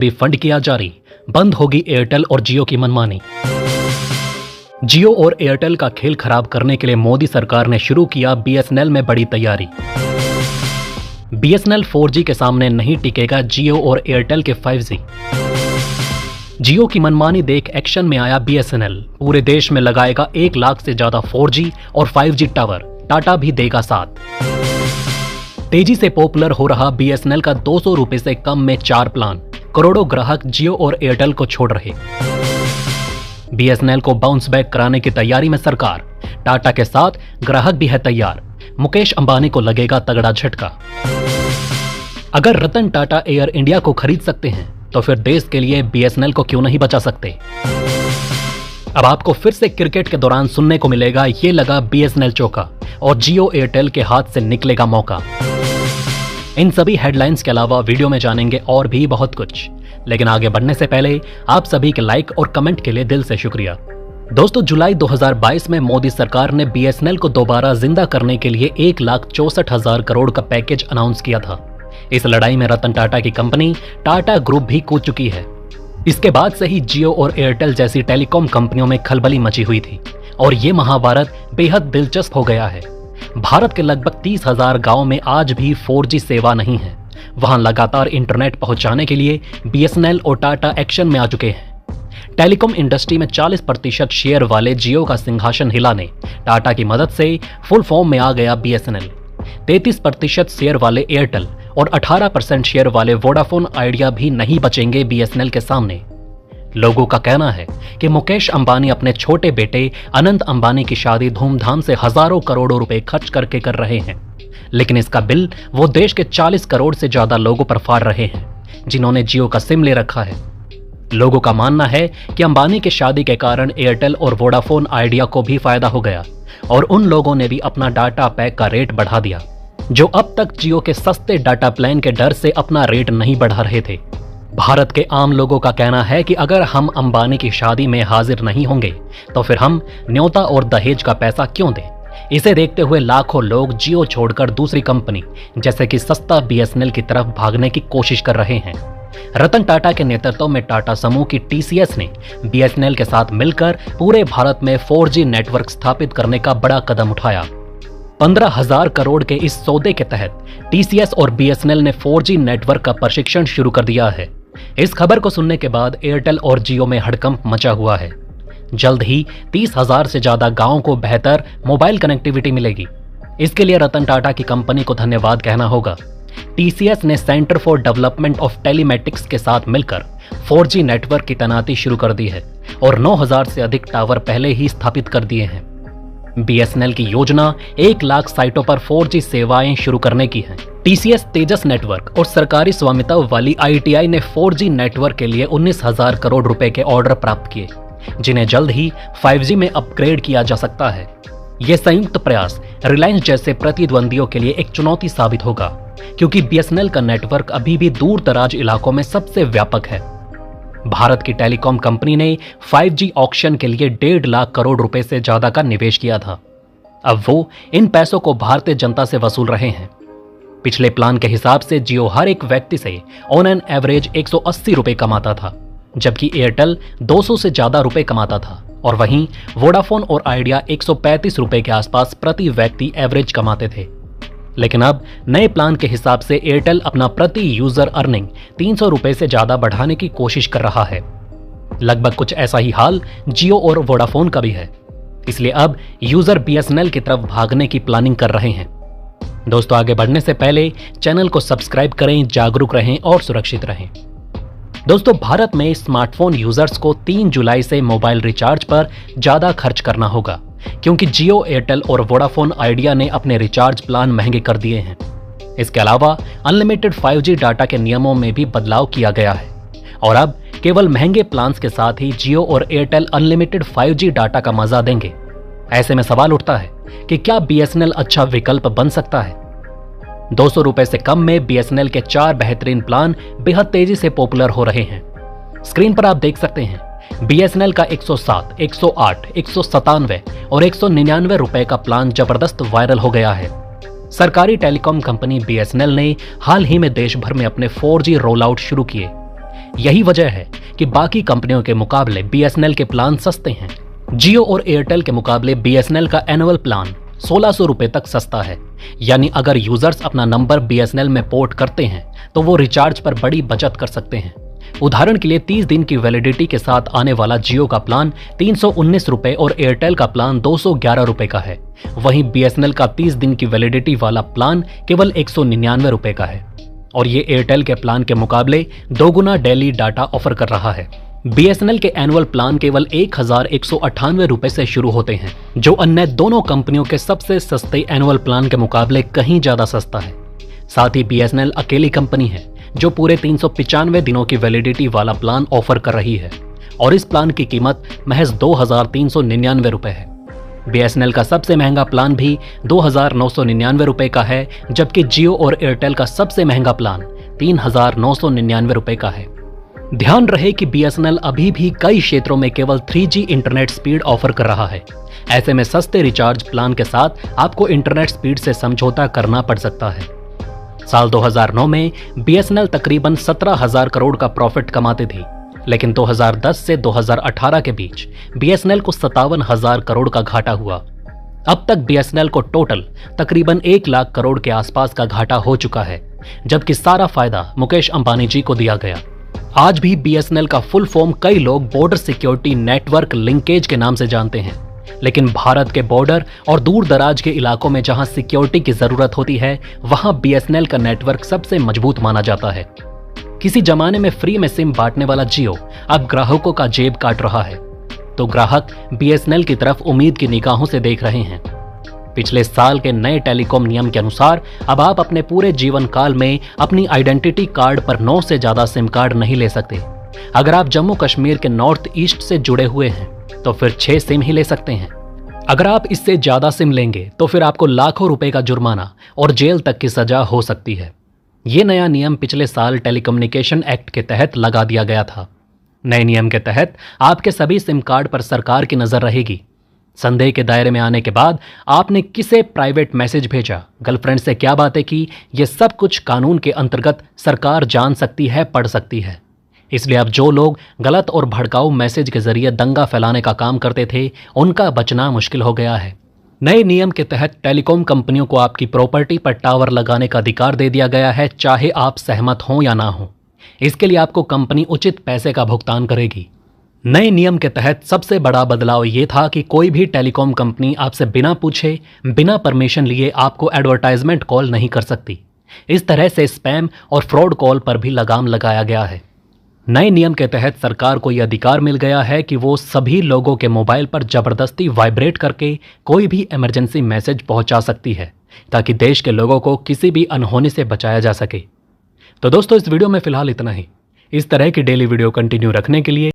भी फंड किया जारी, बंद होगी एयरटेल और जियो की मनमानी। जियो और एयरटेल का खेल खराब करने के लिए मोदी सरकार ने शुरू किया बीएसएनएल में बड़ी तैयारी। बीएसएनएल 4G के सामने नहीं टिकेगा जियो और एयरटेल के 5G। जियो की मनमानी देख एक्शन में आया बीएसएनएल, पूरे देश में लगाएगा 1 लाख से ज्यादा 4G और 5G टावर, टाटा भी देगा साथ। तेजी से पॉपुलर हो रहा बीएसएनएल का 200 रुपए से कम में 4 प्लान, करोड़ों ग्राहक जियो और एयरटेल को छोड़ रहे। बीएसएनएल को बाउंस बैक कराने की तैयारी में सरकार, टाटा के साथ ग्राहक भी है तैयार, मुकेश अंबानी को लगेगा तगड़ा झटका। अगर रतन टाटा एयर इंडिया को खरीद सकते हैं तो फिर देश के लिए बीएसएनएल को क्यों नहीं बचा सकते। अब आपको फिर से क्रिकेट के दौरान सुनने को मिलेगा ये लगा बीएसएनएल चौका और जियो एयरटेल के हाथ से निकलेगा मौका। इन सभी हेडलाइंस के अलावा वीडियो में जानेंगे और भी बहुत कुछ, लेकिन आगे बढ़ने से पहले आप सभी के लाइक और कमेंट के लिए दिल से शुक्रिया। दोस्तों, जुलाई 2022 में मोदी सरकार ने बीएसएनएल को दोबारा जिंदा करने के लिए 1,64,000 करोड़ का पैकेज अनाउंस किया था। इस लड़ाई में रतन टाटा की कंपनी टाटा ग्रुप भी कूद चुकी है। इसके बाद से ही जियो और एयरटेल जैसी टेलीकॉम कंपनियों में खलबली मची हुई थी और ये महाभारत बेहद दिलचस्प हो गया है। भारत के लगभग 30,000 गांवों में आज भी 4G सेवा नहीं है। वहां लगातार इंटरनेट पहुंचाने के लिए बीएसएनएल और टाटा एक्शन में आ चुके हैं। टेलीकॉम इंडस्ट्री में 40% शेयर वाले जियो का सिंहासन हिलाने टाटा की मदद से फुल फॉर्म में आ गया बीएसएनएल। 33% शेयर वाले एयरटेल और 18% शेयर वाले वोडाफोन आइडिया भी नहीं बचेंगे बीएसएनएल के सामने। लोगों का कहना है कि मुकेश अंबानी अपने छोटे बेटे अनंत अंबानी की शादी धूमधाम से हजारों करोड़ों रुपए खर्च करके कर रहे हैं, लेकिन इसका बिल वो देश के 40 करोड़ से ज्यादा लोगों पर फाड़ रहे हैं जिन्होंने जियो का सिम ले रखा है। लोगों का मानना है कि अंबानी की शादी के कारण एयरटेल और वोडाफोन आइडिया को भी फायदा हो गया और उन लोगों ने भी अपना डाटा पैक का रेट बढ़ा दिया जो अब तक जियो के सस्ते डाटा प्लान के डर से अपना रेट नहीं बढ़ा रहे थे। भारत के आम लोगों का कहना है कि अगर हम अंबानी की शादी में हाजिर नहीं होंगे तो फिर हम न्योता और दहेज का पैसा क्यों दें। इसे देखते हुए लाखों लोग जियो छोड़कर दूसरी कंपनी जैसे कि सस्ता बीएसएनएल की तरफ भागने की कोशिश कर रहे हैं। रतन टाटा के नेतृत्व में टाटा समूह की टीसीएस ने बीएसएनएल के साथ मिलकर पूरे भारत में 4G नेटवर्क स्थापित करने का बड़ा कदम उठाया। 15,000 करोड़ के इस सौदे के तहत टीसीएस और बीएसएनएल ने 4G नेटवर्क का प्रशिक्षण शुरू कर दिया है। इस खबर को सुनने के बाद एयरटेल और जियो में हड़कंप मचा हुआ है। जल्द ही 30,000 से ज्यादा गांवों को बेहतर मोबाइल कनेक्टिविटी मिलेगी। इसके लिए रतन टाटा की कंपनी को धन्यवाद कहना होगा। टीसीएस ने centre for development of telematics के साथ मिलकर 4G नेटवर्क की तैनाती शुरू कर दी है और 9,000 से अधिक टावर पहले ही स्थापित कर दिए हैं। बीएसएनएल की योजना 1 लाख साइटों पर 4G सेवाएं शुरू करने की है। टीसीएस तेजस नेटवर्क और सरकारी स्वामित्व वाली आईटीआई ने 4G नेटवर्क के लिए 19,000 करोड़ रुपए के ऑर्डर प्राप्त किए, जिन्हें जल्द ही 5G में अपग्रेड किया जा सकता है। यह संयुक्त प्रयास रिलायंस जैसे प्रतिद्वंदियों के लिए एक चुनौती साबित होगा, क्योंकि बीएसएनएल का नेटवर्क अभी भी दूर दराज इलाकों में सबसे व्यापक है। भारत की टेलीकॉम कंपनी ने 5G ऑक्शन के लिए 1.5 लाख करोड़ रुपए से ज्यादा का निवेश किया था। अब वो इन पैसों को भारतीय जनता से वसूल रहे हैं। पिछले प्लान के हिसाब से जियो हर एक व्यक्ति से ऑन एन एवरेज 180 रुपए कमाता था, जबकि एयरटेल 200 से ज्यादा रुपए कमाता था और वहीं वोडाफोन और आइडिया 135 रुपए के आसपास प्रति व्यक्ति एवरेज कमाते थे। लेकिन अब नए प्लान के हिसाब से एयरटेल अपना प्रति यूजर अर्निंग 300 रुपए से ज्यादा बढ़ाने की कोशिश कर रहा है। लगभग कुछ ऐसा ही हाल जियो और वोडाफोन का भी है। इसलिए अब यूजर बीएसएनएल की तरफ भागने की प्लानिंग कर रहे हैं। दोस्तों, आगे बढ़ने से पहले चैनल को सब्सक्राइब करें, जागरूक रहें और सुरक्षित रहें। दोस्तों, भारत में स्मार्टफोन यूजर्स को 3 जुलाई से मोबाइल रिचार्ज पर ज्यादा खर्च करना होगा, क्योंकि जियो, एयरटेल और वोडाफोन आइडिया ने अपने रिचार्ज प्लान महंगे कर दिए हैं। इसके अलावा अनलिमिटेड 5G डाटा के नियमों में भी बदलाव किया गया है और अब केवल महंगे प्लान्स के साथ ही जियो और एयरटेल अनलिमिटेड 5G डाटा का मजा देंगे। ऐसे में सवाल उठता है कि क्या बीएसएनएल अच्छा विकल्प बन सकता है। 200 रुपए से कम में बीएसएनएल के 4 बेहतरीन प्लान बेहद तेजी से पॉपुलर हो रहे हैं। स्क्रीन पर आप देख सकते हैं बीएसएनएल का 107, 108, 197 और 199 रुपए का प्लान जबरदस्त वायरल हो गया है। सरकारी टेलीकॉम कंपनी बीएसएनएल ने हाल ही में देश भर में अपने 4G रोल आउट शुरू किए। यही वजह है कि बाकी कंपनियों के मुकाबले बीएसएनएल के प्लान सस्ते हैं। जियो और एयरटेल के मुकाबले बीएसएनएल का एनुअल प्लान 1600 रुपए तक सस्ता है। यानी अगर यूजर्स अपना नंबर बीएसएनएल में पोर्ट करते हैं तो वो रिचार्ज पर बड़ी बचत कर सकते हैं। उदाहरण के लिए 30 दिन की वैलिडिटी के साथ आने वाला जियो का प्लान 319 रुपए और एयरटेल का प्लान 211 रुपए का है। वहीं बीएसएनएल का 30 दिन की वैलिडिटी वाला प्लान केवल 199 रुपए का है और ये एयरटेल के प्लान के मुकाबले दोगुना डेली डाटा ऑफर कर रहा है। बीएसएनएल के एनुअल प्लान केवल 1198 रुपए से शुरू होते हैं, जो अन्य दोनों कंपनियों के सबसे सस्ते एनुअल प्लान के मुकाबले कहीं ज्यादा सस्ता है। साथ ही बीएसएनएल अकेली कंपनी है जो पूरे 395 दिनों की वैलिडिटी वाला प्लान ऑफर कर रही है और इस प्लान की कीमत महज 2399 रुपए है। बीएसएनएल का सबसे महंगा प्लान भी 2999 रुपए का है, जबकि जियो और एयरटेल का सबसे महंगा प्लान 3999 रुपए का है। ध्यान रहे कि बीएसएनएल अभी भी कई क्षेत्रों में केवल 3G इंटरनेट स्पीड ऑफर कर रहा है। ऐसे में सस्ते रिचार्ज प्लान के साथ आपको इंटरनेट स्पीड से समझौता करना पड़ सकता है। साल 2009 में बीएसएनएल तकरीबन 17,000 करोड़ का प्रॉफिट कमाती थी, लेकिन 2010 से 2018 के बीच बीएसएनएल को 57,000 करोड़ का घाटा हुआ। अब तक बीएसएनएल को टोटल तकरीबन 1 लाख करोड़ के आसपास का घाटा हो चुका है, जबकि सारा फायदा मुकेश अंबानी जी को दिया गया। आज भी बीएसएनएल का फुल फॉर्म कई लोग बॉर्डर सिक्योरिटी नेटवर्क लिंकेज के नाम से जानते हैं, लेकिन भारत के बॉर्डर और दूर दराज के इलाकों में जहां सिक्योरिटी की जरूरत होती है, वहां बीएसएनएल का नेटवर्क सबसे मजबूत माना जाता है। किसी जमाने में फ्री में सिम बांटने वाला जियो अब ग्राहकों का जेब काट रहा है, तो ग्राहक बीएसएनएल की तरफ उम्मीद की निगाहों से देख रहे हैं। पिछले साल के नए टेलीकॉम नियम के अनुसार अब आप अपने पूरे जीवन काल में अपनी आइडेंटिटी कार्ड पर 9 से ज्यादा सिम कार्ड नहीं ले सकते। अगर आप जम्मू कश्मीर के नॉर्थ ईस्ट से जुड़े हुए हैं तो फिर 6 सिम ही ले सकते हैं। अगर आप इससे ज्यादा सिम लेंगे तो फिर आपको लाखों रुपए का जुर्माना और जेल तक की सजा हो सकती है। ये नया नियम पिछले साल टेलीकम्युनिकेशन एक्ट के तहत लगा दिया गया था। नए नियम के तहत आपके सभी सिम कार्ड पर सरकार की नजर रहेगी। संदेह के दायरे में आने के बाद आपने किसे प्राइवेट मैसेज भेजा, गर्लफ्रेंड से क्या बातें की, ये सब कुछ कानून के अंतर्गत सरकार जान सकती है, पढ़ सकती है। इसलिए अब जो लोग गलत और भड़काऊ मैसेज के जरिए दंगा फैलाने का काम करते थे, उनका बचना मुश्किल हो गया है। नए नियम के तहत टेलीकॉम कंपनियों को आपकी प्रॉपर्टी पर टावर लगाने का अधिकार दे दिया गया है, चाहे आप सहमत हों या ना हों। इसके लिए आपको कंपनी उचित पैसे का भुगतान करेगी। नए नियम के तहत सबसे बड़ा बदलाव ये था कि कोई भी टेलीकॉम कंपनी आपसे बिना पूछे, बिना परमिशन लिए आपको एडवर्टाइजमेंट कॉल नहीं कर सकती। इस तरह से स्पैम और फ्रॉड कॉल पर भी लगाम लगाया गया है। नए नियम के तहत सरकार को यह अधिकार मिल गया है कि वो सभी लोगों के मोबाइल पर जबरदस्ती वाइब्रेट करके कोई भी इमरजेंसी मैसेज पहुंचा सकती है, ताकि देश के लोगों को किसी भी अनहोनी से बचाया जा सके। तो दोस्तों, इस वीडियो में फिलहाल इतना ही। इस तरह की डेली वीडियो कंटिन्यू रखने के लिए